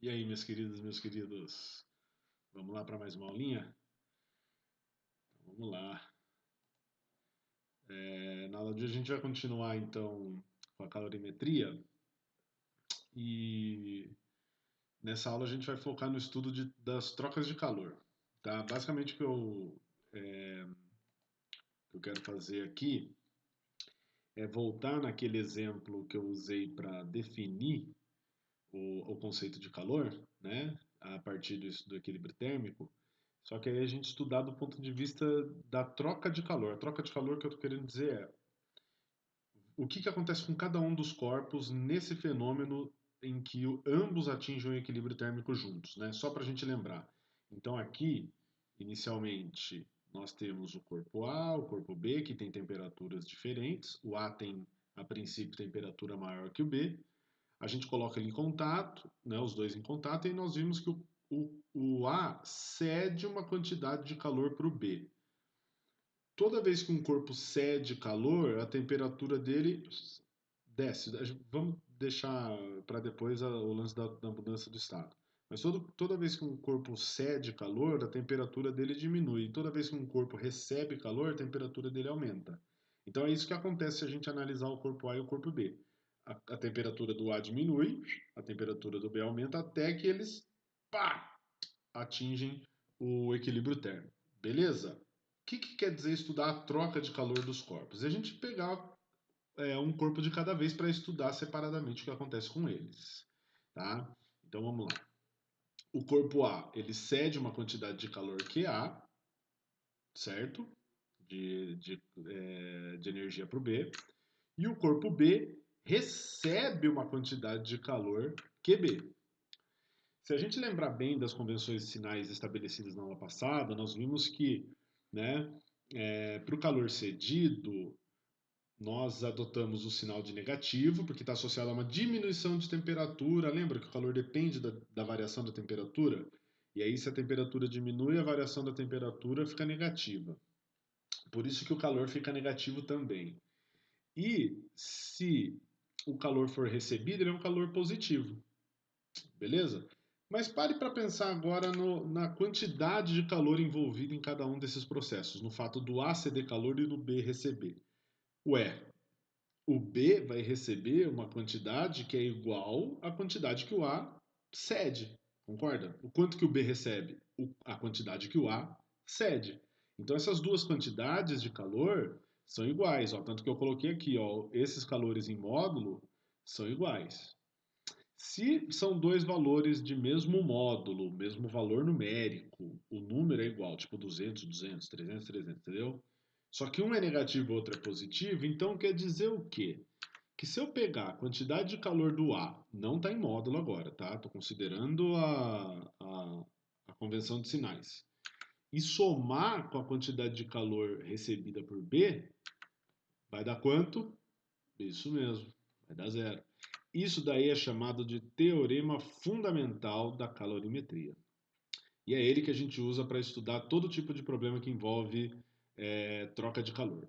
E aí, minhas queridas, meus queridos, vamos lá para mais uma aulinha? Então, vamos lá. Na aula de hoje a gente vai continuar então com a calorimetria e nessa aula a gente vai focar no estudo das trocas de calor, tá? Basicamente o que eu quero fazer aqui é voltar naquele exemplo que eu usei para definir o conceito de calor, né? A partir do equilíbrio térmico. Só que aí a gente estudar do ponto de vista da troca de calor. A troca de calor que eu estou querendo dizer é o que acontece com cada um dos corpos nesse fenômeno em que ambos atingem o equilíbrio térmico juntos, né? Só para a gente lembrar. Então aqui, inicialmente, nós temos o corpo A, o corpo B, que tem temperaturas diferentes. O A tem, a princípio, temperatura maior que o B. A gente coloca ele em contato, né, os dois em contato, e nós vimos que o A cede uma quantidade de calor para o B. Toda vez que um corpo cede calor, a temperatura dele desce. Vamos deixar para depois o lance da mudança do estado. Mas toda vez que um corpo cede calor, a temperatura dele diminui. Toda vez que um corpo recebe calor, a temperatura dele aumenta. Então é isso que acontece se a gente analisar o corpo A e o corpo B. A temperatura do A diminui, a temperatura do B aumenta até que eles pá, atingem o equilíbrio térmico. Beleza? O que quer dizer estudar a troca de calor dos corpos? É a gente pegar um corpo de cada vez para estudar separadamente o que acontece com eles. Tá? Então vamos lá. O corpo A, ele cede uma quantidade de calor QA, certo? De energia para o B. E o corpo B recebe uma quantidade de calor QB. Se a gente lembrar bem das convenções de sinais estabelecidas na aula passada, nós vimos que, né, para o calor cedido, nós adotamos o sinal de negativo, porque está associado a uma diminuição de temperatura. Lembra que o calor depende da variação da temperatura? E aí, se a temperatura diminui, a variação da temperatura fica negativa. Por isso que o calor fica negativo também. E se o calor for recebido, ele é um calor positivo. Beleza? Mas pare para pensar agora na quantidade de calor envolvida em cada um desses processos, no fato do A ceder calor e do B receber. Ué, o B vai receber uma quantidade que é igual à quantidade que o A cede, concorda? O quanto que o B recebe? A quantidade que o A cede. Então essas duas quantidades de calor são iguais, ó, tanto que eu coloquei aqui, ó, esses calores em módulo são iguais. Se são dois valores de mesmo módulo, mesmo valor numérico, o número é igual, tipo 200, 200, 300, 300, entendeu? Só que um é negativo e o outro é positivo, então quer dizer o quê? Que se eu pegar a quantidade de calor do A, não está em módulo agora, tá? Estou considerando a convenção de sinais, e somar com a quantidade de calor recebida por B, vai dar quanto? Isso mesmo, vai dar zero. Isso daí é chamado de teorema fundamental da calorimetria. E é ele que a gente usa para estudar todo tipo de problema que envolve troca de calor.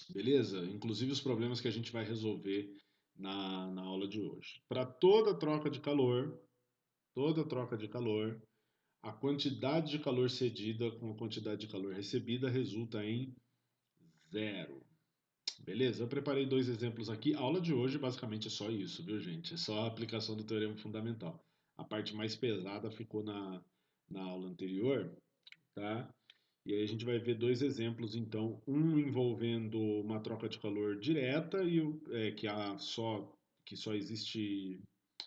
Beleza? Inclusive os problemas que a gente vai resolver na aula de hoje. Para toda troca de calor, a quantidade de calor cedida com a quantidade de calor recebida resulta em zero. Beleza? Eu preparei dois exemplos aqui. A aula de hoje basicamente é só isso, viu, gente? É só a aplicação do teorema fundamental. A parte mais pesada ficou na aula anterior, tá? E aí a gente vai ver dois exemplos, então, um envolvendo uma troca de calor direta e que só existe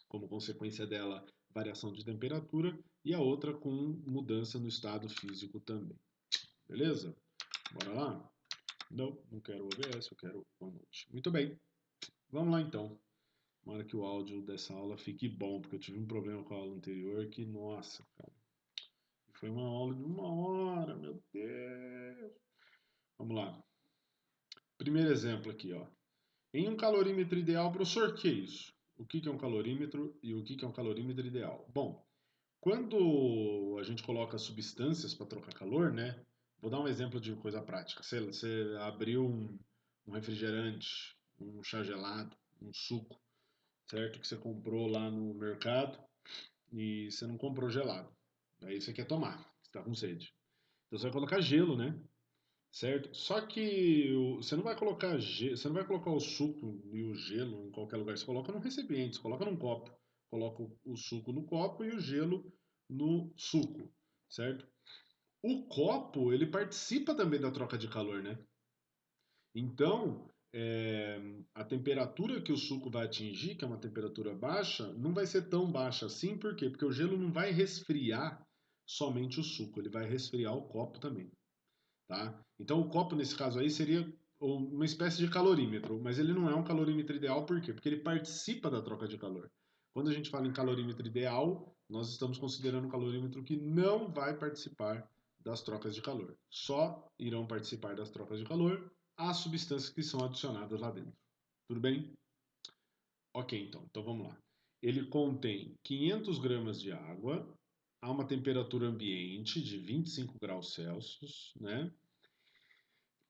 como consequência dela variação de temperatura, e a outra com mudança no estado físico também. Beleza? Bora lá? Não quero OBS, eu quero OneNote. Muito bem, vamos lá então. Tomara que o áudio dessa aula fique bom, porque eu tive um problema com a aula anterior que, nossa, cara, foi uma aula de 1 hora, meu Deus. Vamos lá. Primeiro exemplo aqui, ó. Em um calorímetro ideal, professor, que é isso? O que é um calorímetro e o que é um calorímetro ideal? Bom, quando a gente coloca substâncias para trocar calor, né? Vou dar um exemplo de coisa prática. Você abriu um refrigerante, um chá gelado, um suco, certo? Que você comprou lá no mercado. e você não comprou gelado. Aí você quer tomar, você está com sede. Então você vai colocar gelo, né? Certo? Só que você não vai colocar você não vai colocar o suco e o gelo em qualquer lugar. Você coloca num recipiente, você coloca num copo. Coloca o suco no copo e o gelo no suco, certo? O copo, ele participa também da troca de calor, né? Então, a temperatura que o suco vai atingir, que é uma temperatura baixa, não vai ser tão baixa assim, por quê? Porque o gelo não vai resfriar somente o suco, ele vai resfriar o copo também, tá? Então, o copo, nesse caso aí, seria uma espécie de calorímetro, mas ele não é um calorímetro ideal, por quê? Porque ele participa da troca de calor. Quando a gente fala em calorímetro ideal, nós estamos considerando um calorímetro que não vai participar das trocas de calor. Só irão participar das trocas de calor as substâncias que são adicionadas lá dentro. Tudo bem? Ok, então vamos lá. Ele contém 500 gramas de água a uma temperatura ambiente de 25 graus Celsius, né?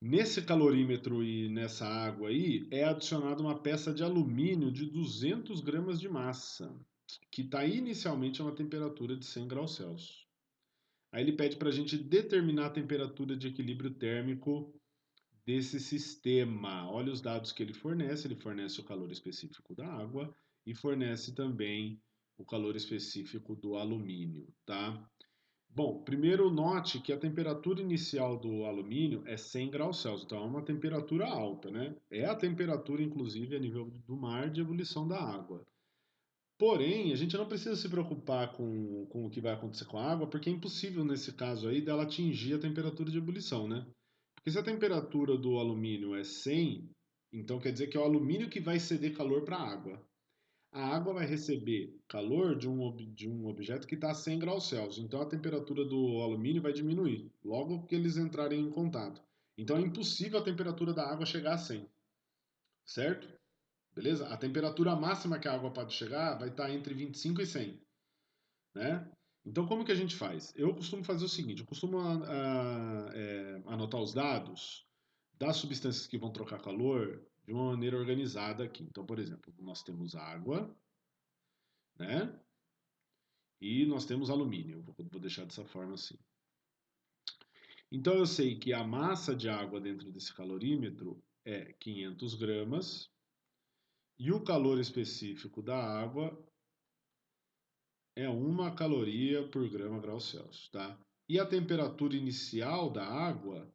Nesse calorímetro e nessa água aí é adicionada uma peça de alumínio de 200 gramas de massa, que está inicialmente a uma temperatura de 100 graus Celsius. Aí ele pede para a gente determinar a temperatura de equilíbrio térmico desse sistema. Olha os dados que ele fornece o calor específico da água e fornece também o calor específico do alumínio, tá? Bom, primeiro note que a temperatura inicial do alumínio é 100 graus Celsius, então é uma temperatura alta, né? É a temperatura, inclusive, a nível do mar de ebulição da água. Porém, a gente não precisa se preocupar com o que vai acontecer com a água, porque é impossível nesse caso aí dela atingir a temperatura de ebulição, né? Porque se a temperatura do alumínio é 100, então quer dizer que é o alumínio que vai ceder calor para a água. A água vai receber calor de um objeto que está a 100 graus Celsius, então a temperatura do alumínio vai diminuir logo que eles entrarem em contato. Então é impossível a temperatura da água chegar a 100, certo? Beleza? A temperatura máxima que a água pode chegar vai estar entre 25 e 100, né? Então como que a gente faz? Eu costumo fazer o seguinte, eu costumo anotar os dados das substâncias que vão trocar calor de uma maneira organizada aqui. Então, por exemplo, nós temos água, né? E nós temos alumínio. Vou deixar dessa forma assim. Então eu sei que a massa de água dentro desse calorímetro é 500 gramas e o calor específico da água é 1 caloria por grama grau Celsius, tá? E a temperatura inicial da água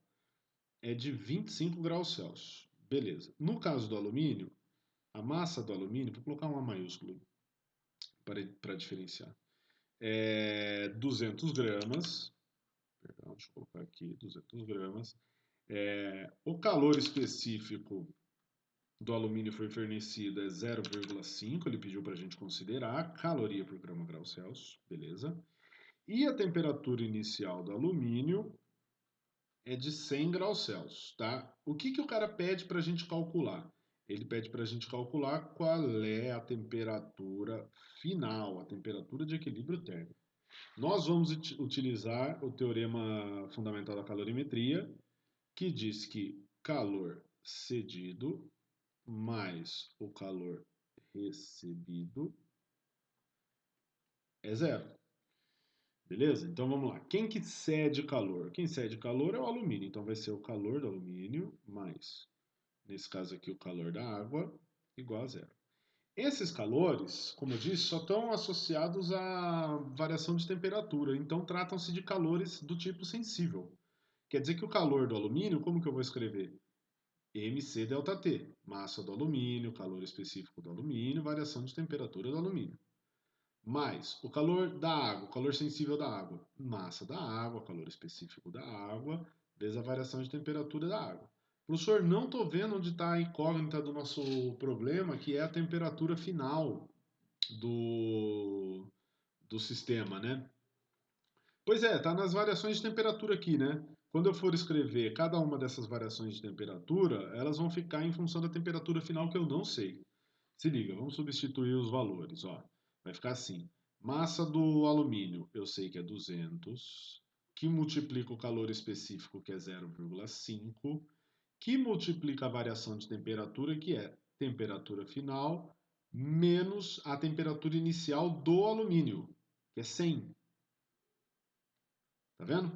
é de 25 graus Celsius. Beleza. No caso do alumínio, a massa do alumínio, vou colocar uma maiúscula para diferenciar, é 200 gramas. Perdão, deixa eu colocar aqui 200 gramas. O calor específico do alumínio foi fornecido é 0,5, ele pediu para a gente considerar caloria por grama grau Celsius, beleza? E a temperatura inicial do alumínio é de 100 graus Celsius, tá? O que que o cara pede para a gente calcular? Ele pede para a gente calcular qual é a temperatura final, a temperatura de equilíbrio térmico. Nós vamos utilizar o teorema fundamental da calorimetria, que diz que calor cedido mais o calor recebido é zero. Beleza? Então vamos lá. Quem que cede calor? Quem cede calor é o alumínio. Então vai ser o calor do alumínio mais, nesse caso aqui, o calor da água igual a zero. Esses calores, como eu disse, só estão associados à variação de temperatura. Então tratam-se de calores do tipo sensível. Quer dizer que o calor do alumínio, como que eu vou escrever? MC delta T, massa do alumínio, calor específico do alumínio, variação de temperatura do alumínio. Mais o calor da água, o calor sensível da água, massa da água, calor específico da água, vezes a variação de temperatura da água. Professor, não estou vendo onde está a incógnita do nosso problema, que é a temperatura final do, do sistema, né? Pois é, tá nas variações de temperatura aqui, né? Quando eu for escrever cada uma dessas variações de temperatura, elas vão ficar em função da temperatura final que eu não sei. Se liga, vamos substituir os valores, ó. Vai ficar assim: massa do alumínio, eu sei que é 200, que multiplica o calor específico, que é 0,5, que multiplica a variação de temperatura, que é temperatura final, menos a temperatura inicial do alumínio. que é 100. Tá vendo?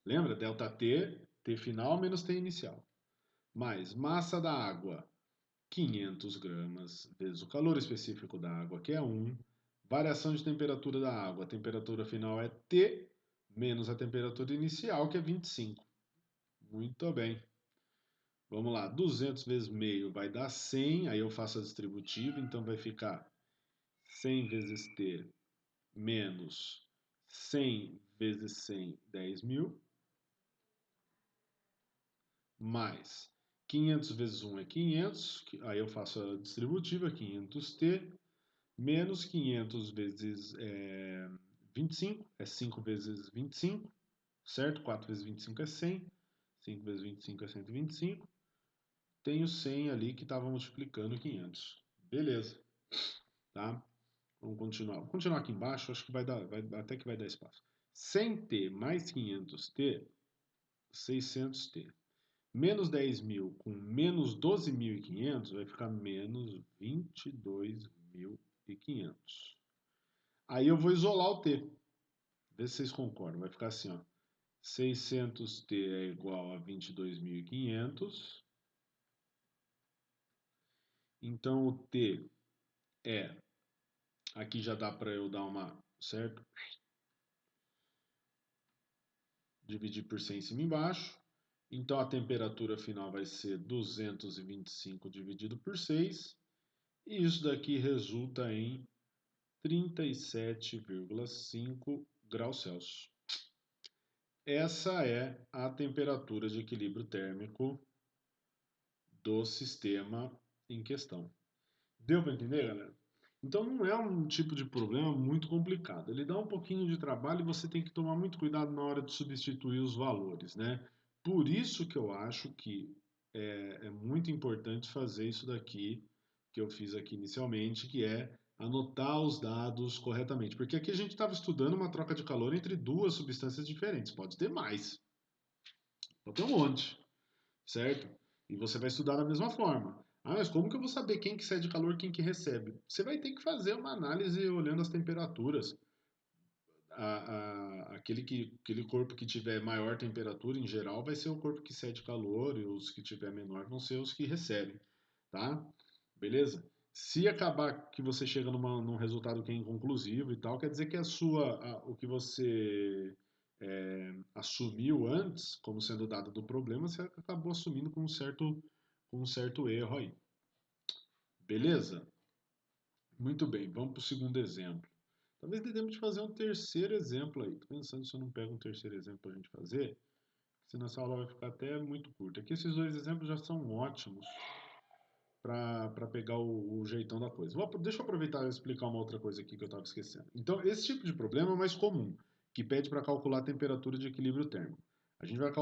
Lembra? ΔT, T final menos T inicial. Mais massa da água, 500 gramas, vezes o calor específico da água, que é 1. Variação de temperatura da água, a temperatura final é T, menos a temperatura inicial, que é 25. Muito bem. Vamos lá, 200 vezes meio vai dar 100, aí eu faço a distributiva, então vai ficar 100 vezes T menos 100 vezes 100, 10.000, mais 500 vezes 1 é 500, aí eu faço a distributiva, 500T, menos 500 vezes 25, é 5 vezes 25, certo? 4 vezes 25 é 100, 5 vezes 25 é 125, tenho 100 ali que estava multiplicando 500. Beleza, tá? Vamos continuar. Vou continuar aqui embaixo, acho que até que vai dar espaço. 100T mais 500T, 600T. Menos 10.000 com menos 12.500 vai ficar menos 22.500. Aí eu vou isolar o T. Vê se vocês concordam. Vai ficar assim, ó. 600T é igual a 22.500. Então o T é... Aqui já dá para eu dar uma... Certo? Dividir por 100 em cima e embaixo. Então a temperatura final vai ser 225 dividido por 6. E isso daqui resulta em 37,5 graus Celsius. Essa é a temperatura de equilíbrio térmico do sistema em questão. Deu para entender, galera? Então não é um tipo de problema muito complicado. Ele dá um pouquinho de trabalho e você tem que tomar muito cuidado na hora de substituir os valores, né? Por isso que eu acho que é muito importante fazer isso daqui que eu fiz aqui inicialmente, que é anotar os dados corretamente. Porque aqui a gente estava estudando uma troca de calor entre duas substâncias diferentes. Pode ter mais. Pode ter um monte, certo? E você vai estudar da mesma forma. Ah, mas como que eu vou saber quem que cede calor e quem que recebe? Você vai ter que fazer uma análise olhando as temperaturas. Aquele corpo que tiver maior temperatura, em geral, vai ser o corpo que cede calor, e os que tiver menor vão ser os que recebem, tá? Beleza? Se acabar que você chega num resultado que é inconclusivo e tal, quer dizer que o que você assumiu antes como sendo dado do problema, você acabou assumindo com um certo erro aí. Beleza? Muito bem, vamos para o segundo exemplo. Talvez devemos fazer um terceiro exemplo aí. Tô pensando se eu não pego um terceiro exemplo para a gente fazer, senão essa aula vai ficar até muito curta. Aqui esses dois exemplos já são ótimos para pegar o jeitão da coisa. Deixa eu aproveitar e explicar uma outra coisa aqui que eu estava esquecendo. Então, esse tipo de problema é mais comum, que pede para calcular a temperatura de equilíbrio térmico. A gente vai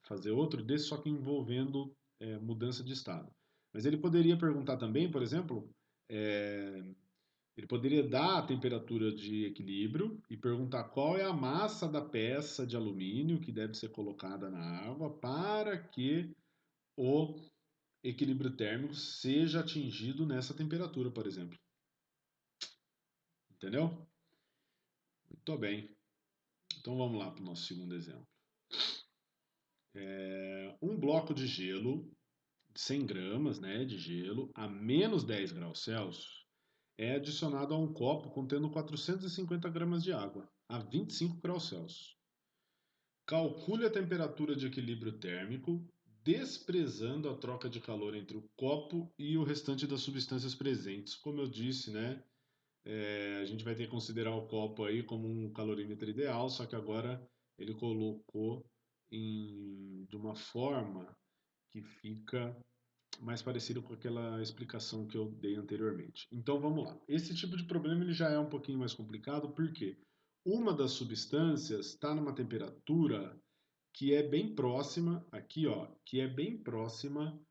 fazer outro desse, só que envolvendo mudança de estado. Mas ele poderia perguntar também, por exemplo, é, ele poderia dar a temperatura de equilíbrio e perguntar qual é a massa da peça de alumínio que deve ser colocada na água para que o equilíbrio térmico seja atingido nessa temperatura, por exemplo. Entendeu? Muito bem. Então vamos lá para o nosso segundo exemplo. Um bloco de gelo, 100 gramas de gelo, a menos 10 graus Celsius, é adicionado a um copo contendo 450 gramas de água, a 25 graus Celsius. Calcule a temperatura de equilíbrio térmico, desprezando a troca de calor entre o copo e o restante das substâncias presentes. Como eu disse, né? A gente vai ter que considerar o copo aí como um calorímetro ideal, só que agora ele colocou de uma forma que fica mais parecido com aquela explicação que eu dei anteriormente. Então vamos lá. Esse tipo de problema ele já é um pouquinho mais complicado, porque uma das substâncias está numa temperatura que é bem próxima, aqui ó, que é bem próxima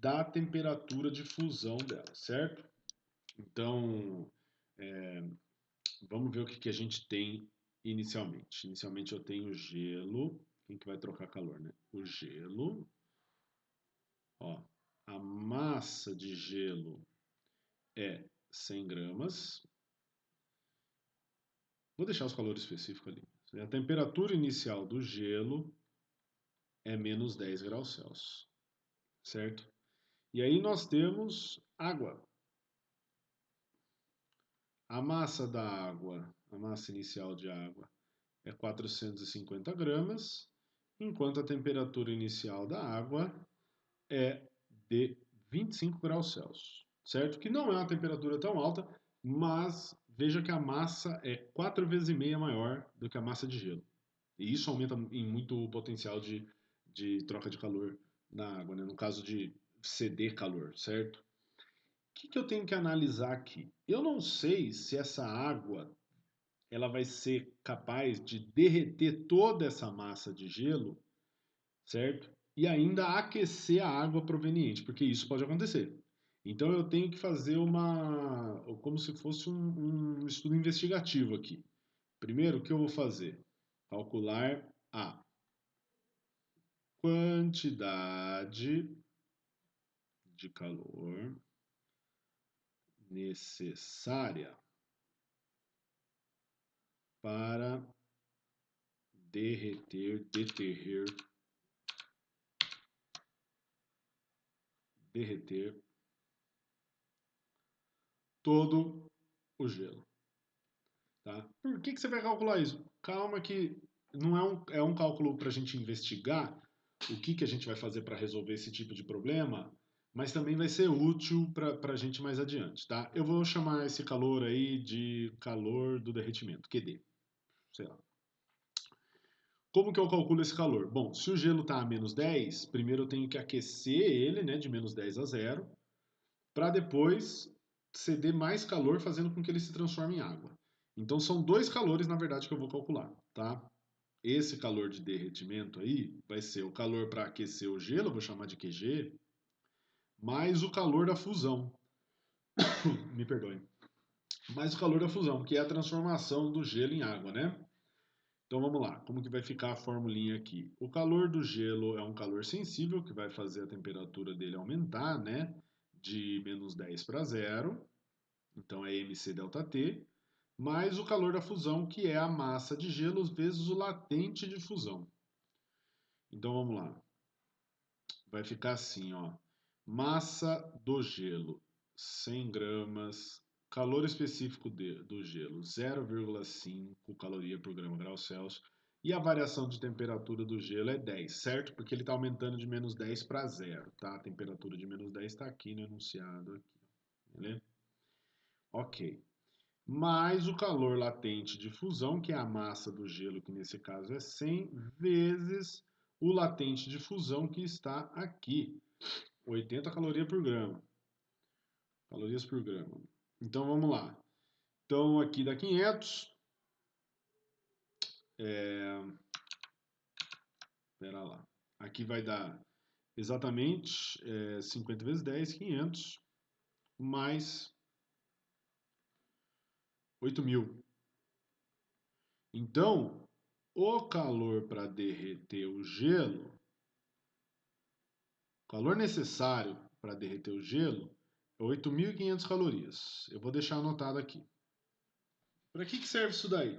da temperatura de fusão dela, certo? Então, vamos ver o que a gente tem inicialmente. Inicialmente eu tenho gelo. Quem que vai trocar calor, né? O gelo. Ó, a massa de gelo é 100 gramas. Vou deixar os calores específicos ali. A temperatura inicial do gelo é menos 10 graus Celsius, certo? E aí nós temos água. A massa da água, a massa inicial de água é 450 gramas, enquanto a temperatura inicial da água é de 25 graus Celsius, certo? Que não é uma temperatura tão alta, mas veja que a massa é 4 vezes e meia maior do que a massa de gelo. E isso aumenta em muito o potencial de troca de calor na água, né? No caso de ceder calor, certo? O que eu tenho que analisar aqui? Eu não sei se essa água ela vai ser capaz de derreter toda essa massa de gelo, certo? E ainda aquecer a água proveniente, porque isso pode acontecer. Então eu tenho que fazer como se fosse um estudo investigativo aqui. Primeiro, o que eu vou fazer? Calcular a quantidade de calor necessária para derreter todo o gelo. Tá? Por que você vai calcular isso? Calma que não é um cálculo para a gente investigar o que a gente vai fazer para resolver esse tipo de problema, mas também vai ser útil para a gente mais adiante. Tá? Eu vou chamar esse calor aí de calor do derretimento, QD. Sei lá. Como que eu calculo esse calor? Bom, se o gelo está a menos 10, primeiro eu tenho que aquecer ele, né, de menos 10 a zero, para depois ceder mais calor, fazendo com que ele se transforme em água. Então são dois calores, na verdade, que eu vou calcular, tá? Esse calor de derretimento aí vai ser o calor para aquecer o gelo, eu vou chamar de QG, mais o calor da fusão. Me perdoem. Mais o calor da fusão, que é a transformação do gelo em água, né? Então vamos lá, como que vai ficar a formulinha aqui? O calor do gelo é um calor sensível, que vai fazer a temperatura dele aumentar, né? De menos 10 para zero. Então é mc delta T, mais o calor da fusão, que é a massa de gelo vezes o latente de fusão. Então vamos lá. Vai ficar assim, ó. Massa do gelo, 100 gramas. Calor específico do gelo, 0,5 caloria por grau Celsius. E a variação de temperatura do gelo é 10, certo? Porque ele está aumentando de menos 10 para zero, tá? A temperatura de menos 10 está aqui no enunciado. Aqui, beleza? Ok. Mais o calor latente de fusão, que é a massa do gelo, que nesse caso é 100, vezes o latente de fusão, que está aqui, 80 calorias por grama. Calorias por grama. Então vamos lá. Então aqui dá 500. Espera lá. Aqui vai dar exatamente 50 vezes 10, 500, mais 8.000. Então, o calor para derreter o gelo, o calor necessário para derreter o gelo é 8.500 calorias. Eu vou deixar anotado aqui. Para que serve isso daí?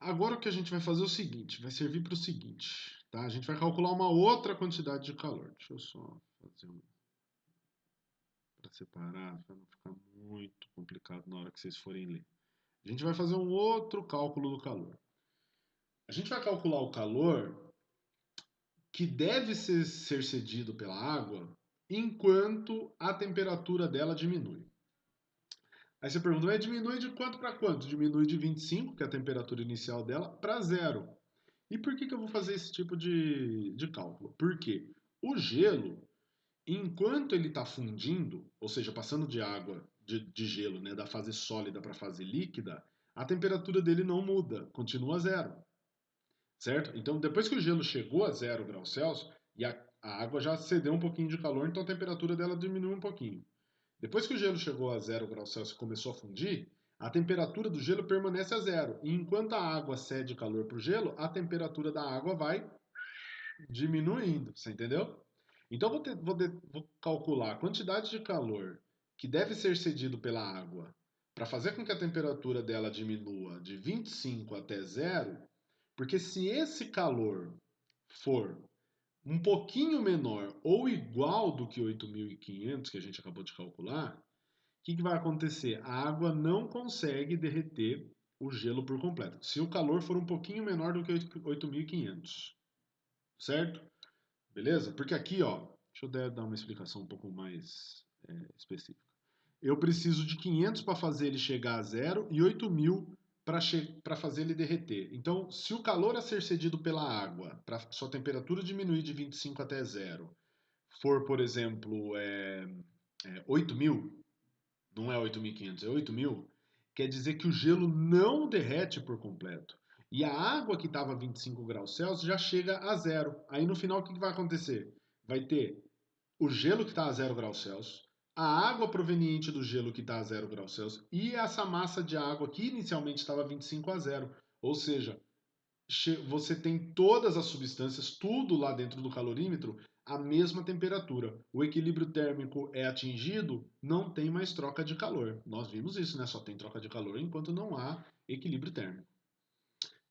Agora o que a gente vai fazer é o seguinte, vai servir para o seguinte, tá? A gente vai calcular uma outra quantidade de calor. Deixa eu só fazer para separar, para não ficar muito complicado na hora que vocês forem ler. A gente vai fazer um outro cálculo do calor. A gente vai calcular o calor que deve ser cedido pela água enquanto a temperatura dela diminui. Aí você pergunta, mas diminui de quanto para quanto? Diminui de 25, que é a temperatura inicial dela, para zero. E por que eu vou fazer esse tipo de cálculo? Porque o gelo, enquanto ele está fundindo, ou seja, passando de água, de gelo, né, da fase sólida para a fase líquida, a temperatura dele não muda, continua zero. Certo? Então, depois que o gelo chegou a 0 graus Celsius, e a água já cedeu um pouquinho de calor, então a temperatura dela diminui um pouquinho. Depois que o gelo chegou a 0 graus Celsius e começou a fundir, a temperatura do gelo permanece a zero. E enquanto a água cede calor para o gelo, a temperatura da água vai diminuindo. Você entendeu? Então vou calcular a quantidade de calor que deve ser cedido pela água para fazer com que a temperatura dela diminua de 25 até zero, porque se esse calor for um pouquinho menor ou igual do que 8.500 que a gente acabou de calcular, o que vai acontecer? A água não consegue derreter o gelo por completo. Se o calor for um pouquinho menor do que 8.500, certo? Beleza? Porque aqui, ó, deixa eu dar uma explicação um pouco mais específica. Eu preciso de 500 para fazer ele chegar a zero e 8.000 para fazer ele derreter. Então, se o calor a ser cedido pela água, para sua temperatura diminuir de 25 até zero, for, por exemplo, 8.000, não é 8.500, é 8.000, quer dizer que o gelo não derrete por completo. E a água que estava a 25 graus Celsius já chega a zero. Aí no final o que vai acontecer? Vai ter o gelo que está a 0 graus Celsius, a água proveniente do gelo que está a 0 graus Celsius e essa massa de água que inicialmente estava a 25 a zero. Ou seja, você tem todas as substâncias, tudo lá dentro do calorímetro, a mesma temperatura. O equilíbrio térmico é atingido, não tem mais troca de calor. Nós vimos isso, né? Só tem troca de calor enquanto não há equilíbrio térmico.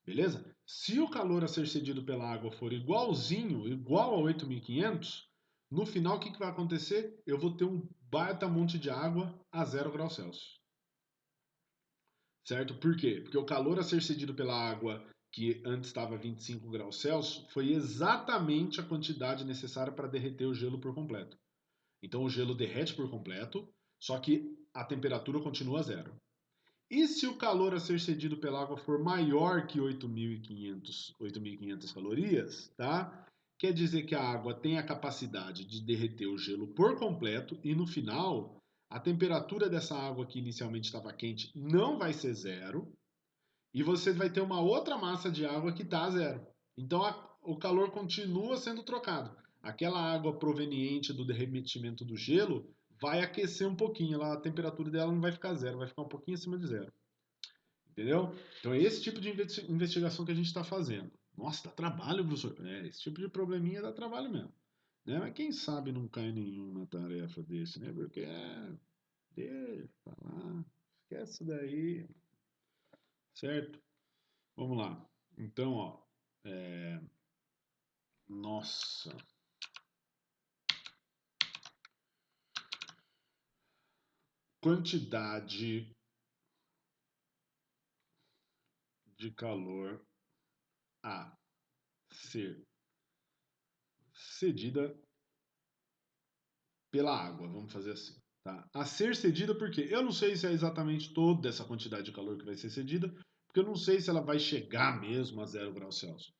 Beleza? Se o calor a ser cedido pela água for igualzinho, igual a 8.500, no final o que vai acontecer? Eu vou ter um baita monte de água a 0 graus Celsius. Certo? Por quê? Porque o calor a ser cedido pela água, que antes estava a 25 graus Celsius, foi exatamente a quantidade necessária para derreter o gelo por completo. Então o gelo derrete por completo, só que a temperatura continua zero. E se o calor a ser cedido pela água for maior que 8.500 calorias, tá? Quer dizer que a água tem a capacidade de derreter o gelo por completo e no final a temperatura dessa água que inicialmente estava quente não vai ser zero e você vai ter uma outra massa de água que está a zero. Então o calor continua sendo trocado. Aquela água proveniente do derretimento do gelo vai aquecer um pouquinho, a temperatura dela não vai ficar zero, vai ficar um pouquinho acima de zero. Entendeu? Então é esse tipo de investigação que a gente está fazendo. Nossa, dá trabalho, professor. Esse tipo de probleminha dá trabalho mesmo. Né? Mas quem sabe não cai nenhuma tarefa desse, né? Porque deixa pra lá, esquece isso daí, certo? Vamos lá. Então, ó, nossa, quantidade de calor a ser cedida pela água, vamos fazer assim. Tá? A ser cedida por quê? Eu não sei se é exatamente toda essa quantidade de calor que vai ser cedida, porque eu não sei se ela vai chegar mesmo a 0 graus Celsius.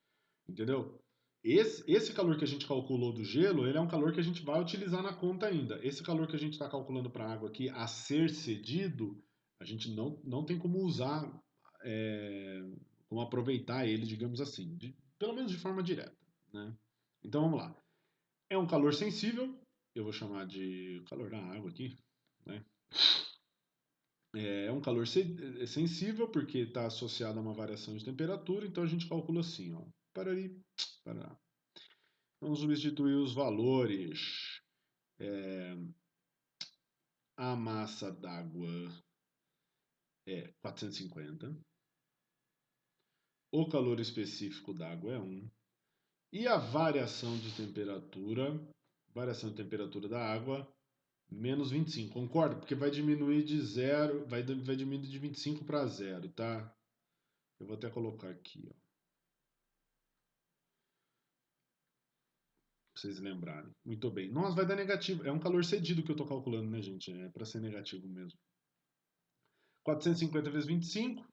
Entendeu? Esse calor que a gente calculou do gelo, ele é um calor que a gente vai utilizar na conta ainda. Esse calor que a gente está calculando para a água aqui a ser cedido, a gente não tem como usar, como aproveitar ele, digamos assim, pelo menos de forma direta. Né? Então vamos lá. É um calor sensível, eu vou chamar de calor da água aqui, né? É um calor sensível porque está associado a uma variação de temperatura, então a gente calcula assim, ó. Parari, parará. Vamos substituir os valores. A massa d'água é 450. O calor específico d'água é 1. E a variação de temperatura da água, menos 25. Concorda? Porque vai diminuir de zero, vai diminuir de 25 para zero, tá? Eu vou até colocar aqui, ó, pra vocês lembrarem. Muito bem. Nossa, vai dar negativo. É um calor cedido que eu tô calculando, né, gente? É para ser negativo mesmo. 450 vezes 25,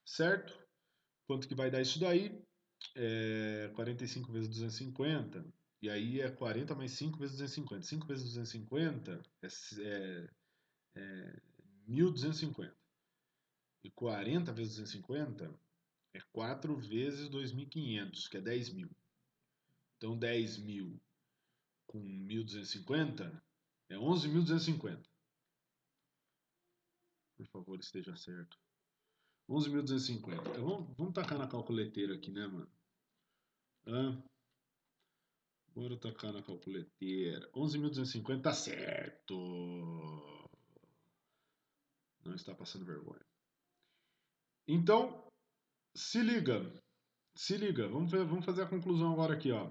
certo? Quanto que vai dar isso daí? 45 vezes 250. E aí é 40 mais 5 vezes 250. 5 vezes 250 é 1.250. E 40 vezes 250 é 4 vezes 2.500, que é 10.000. Então 10.000 com 1.250 é 11.250. Por favor, esteja certo. 11.250. Vamos tacar na calculeteira aqui, né, mano? Bora tacar na calculeteira. 11.250 tá certo. Não está passando vergonha. Então, se liga. Se liga. Vamos fazer a conclusão agora aqui, ó.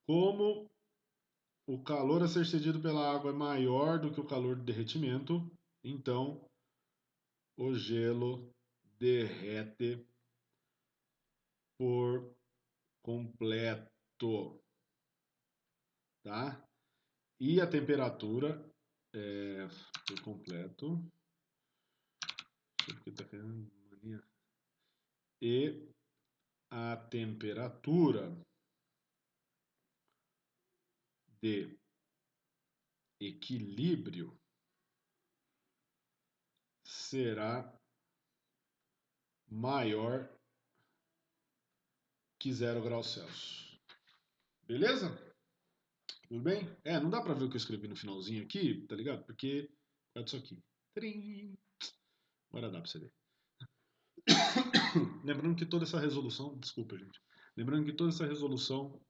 Como o calor a ser cedido pela água é maior do que o calor do derretimento, então o gelo derrete por completo, tá? E a temperatura por completo, porque tá querendo mania. E a temperatura de equilíbrio será maior que 0 graus Celsius. Beleza? Tudo bem? Não dá pra ver o que eu escrevi no finalzinho aqui, tá ligado? Porque é disso aqui. Trim. Agora dá pra você ver. Lembrando que toda essa resolução, desculpa, gente. Lembrando que toda essa resolução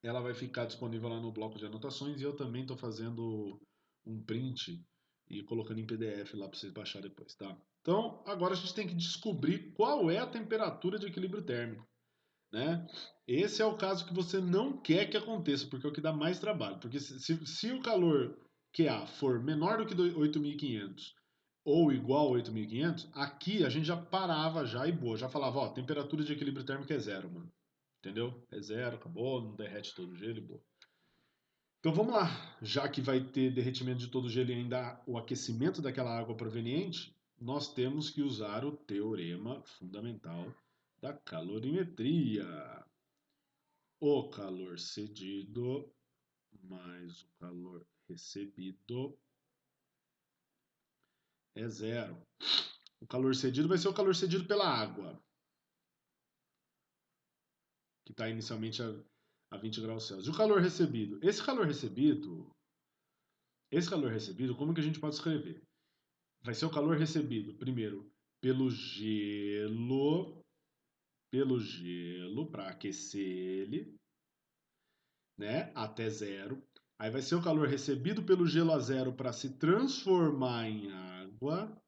ela vai ficar disponível lá no bloco de anotações e eu também estou fazendo um print e colocando em PDF lá para vocês baixarem depois, tá? Então, agora a gente tem que descobrir qual é a temperatura de equilíbrio térmico, né? Esse é o caso que você não quer que aconteça, porque é o que dá mais trabalho. Porque se o calor QA for menor do que 8.500 ou igual a 8.500, aqui a gente já parava já e boa, já falava, ó, temperatura de equilíbrio térmico é 0, mano. Entendeu? É 0, acabou, não derrete todo o gelo e boa. Então vamos lá, já que vai ter derretimento de todo o gelo e ainda o aquecimento daquela água proveniente, nós temos que usar o teorema fundamental da calorimetria. O calor cedido mais o calor recebido é 0. O calor cedido vai ser o calor cedido pela água, que está inicialmente a 20 graus Celsius. E o calor recebido? Esse calor recebido, como que a gente pode escrever? Vai ser o calor recebido, primeiro, pelo gelo, para aquecer ele, né, até 0. Aí vai ser o calor recebido pelo gelo a 0 para se transformar em água.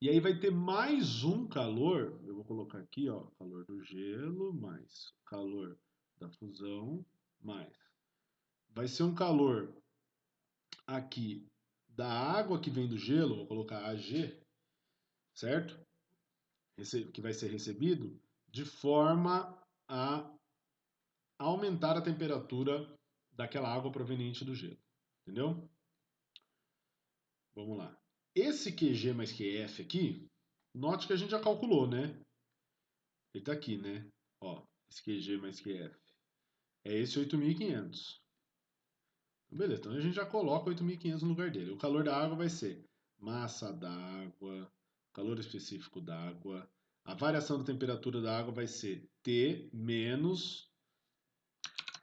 E aí vai ter mais um calor, eu vou colocar aqui, ó, calor do gelo mais calor da fusão mais. Vai ser um calor aqui da água que vem do gelo, vou colocar AG, certo? Que vai ser recebido de forma a aumentar a temperatura daquela água proveniente do gelo. Entendeu? Vamos lá. Esse QG mais QF aqui, note que a gente já calculou, né? Ele está aqui, né? Ó, esse QG mais QF. É esse 8.500. Beleza, então a gente já coloca 8.500 no lugar dele. O calor da água vai ser massa d'água, calor específico d'água. A variação da temperatura da água vai ser T menos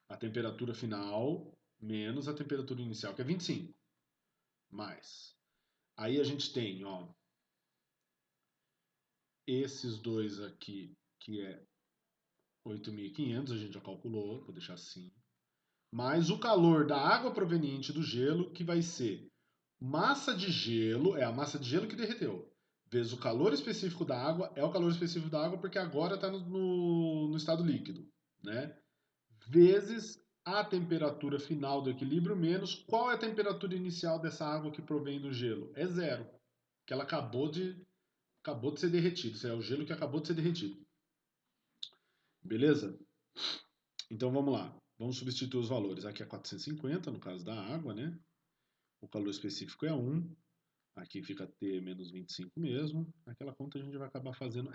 a temperatura final menos a temperatura inicial, que é 25. Mais. Aí a gente tem, ó, esses dois aqui, que é 8.500, a gente já calculou, vou deixar assim. Mais o calor da água proveniente do gelo, que vai ser massa de gelo, é a massa de gelo que derreteu, vezes o calor específico da água, é o calor específico da água porque agora está no estado líquido, né? Vezes a temperatura final do equilíbrio menos qual é a temperatura inicial dessa água que provém do gelo? É 0, que ela acabou de ser derretido, isso é o gelo que acabou de ser derretido. Beleza? Então vamos lá, vamos substituir os valores. Aqui é 450 no caso da água, né? O calor específico é 1. Aqui fica T menos 25 mesmo. Aquela conta a gente vai acabar fazendo.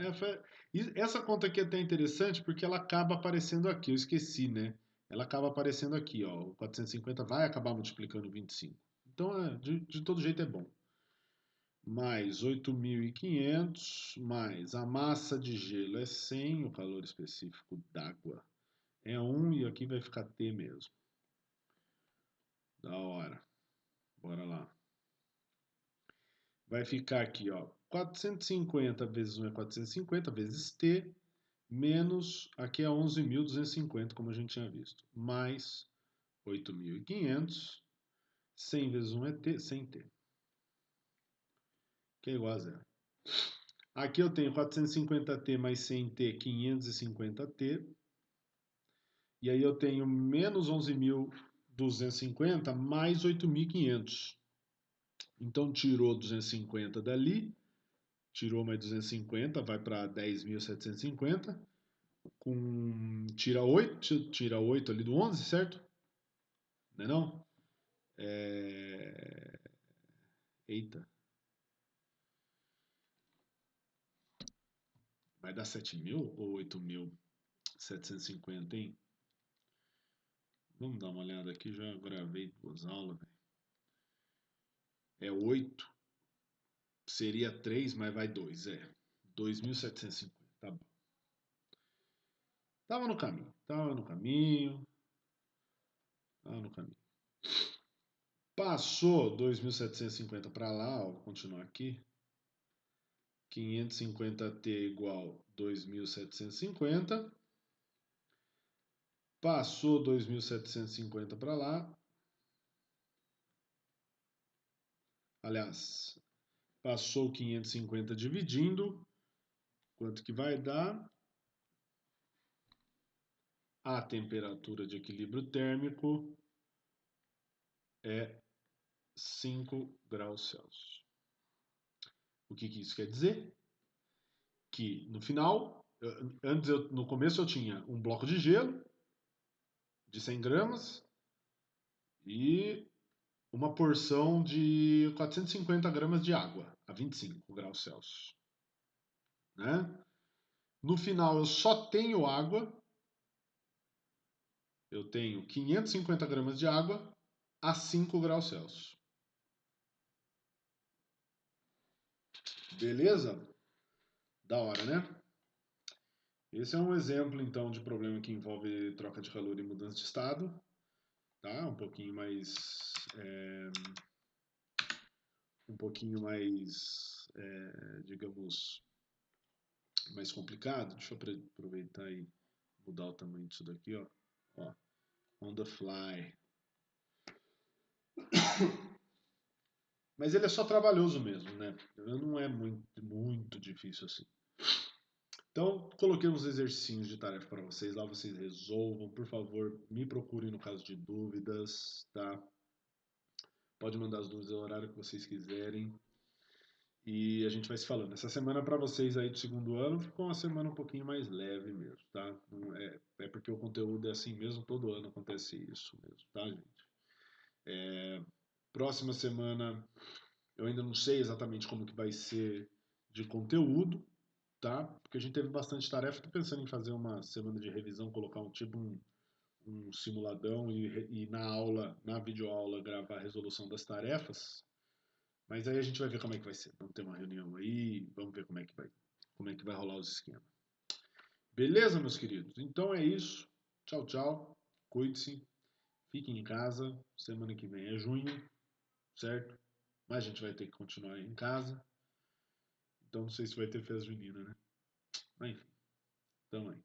Essa conta aqui é até interessante porque ela acaba aparecendo aqui. Eu esqueci, né? Ela acaba aparecendo aqui, ó. O 450 vai acabar multiplicando 25. Então, de todo jeito é bom. Mais 8.500, mais a massa de gelo é 100, o calor específico d'água é 1 e aqui vai ficar T mesmo. Da hora. Bora lá. Vai ficar aqui, ó, 450 vezes 1 é 450 vezes T, menos, aqui é 11.250, como a gente tinha visto, mais 8.500, 100 vezes 1 é T, 100T. que é igual a zero. Aqui eu tenho 450t mais 100t, 550t. E aí eu tenho menos 11.250 mais 8.500. Então tirou 250 dali, tirou mais 250, vai para 10.750. Tira 8 ali do 11, certo? Não é não? Eita. Vai dar 7.000 ou 8.750, hein? Vamos dar uma olhada aqui, já gravei 2 aulas, véio. É 8. Seria 3, mas vai 2, 2.750, tá bom. Tava no caminho. Passou 2.750 para lá, ó, vou continuar aqui. 550t igual 2.750. Passou 2.750 para lá. Aliás, passou 550 dividindo. Quanto que vai dar? A temperatura de equilíbrio térmico é 5 graus Celsius. O que isso quer dizer? Que no final, no começo eu tinha um bloco de gelo de 100 gramas e uma porção de 450 gramas de água a 25 graus Celsius. Né? No final eu só tenho água, eu tenho 550 gramas de água a 5 graus Celsius. Beleza? Da hora, né? Esse é um exemplo, então, de problema que envolve troca de calor e mudança de estado. Tá? Um pouquinho mais... digamos, mais complicado. Deixa eu aproveitar e mudar o tamanho disso daqui, ó. On the fly. Mas ele é só trabalhoso mesmo, né? Não é muito difícil assim. Então, coloquei uns exercícios de tarefa para vocês. Lá vocês resolvam. Por favor, me procurem no caso de dúvidas, tá? Pode mandar as dúvidas no horário que vocês quiserem. E a gente vai se falando. Essa semana para vocês aí do segundo ano ficou uma semana um pouquinho mais leve mesmo, tá? Não é porque o conteúdo é assim mesmo, todo ano acontece isso mesmo, tá, gente? Próxima semana eu ainda não sei exatamente como que vai ser de conteúdo, tá? Porque a gente teve bastante tarefa. Tô pensando em fazer uma semana de revisão, colocar um simuladão e na aula, na videoaula, gravar a resolução das tarefas. Mas aí a gente vai ver como é que vai ser. Vamos ter uma reunião aí, vamos ver como é que vai rolar os esquemas. Beleza, meus queridos? Então é isso. Tchau, tchau. Cuide-se. Fiquem em casa. Semana que vem é junho, certo? Mas a gente vai ter que continuar em casa. Então não sei se vai ter festa junina, né? Mas enfim, tamo aí.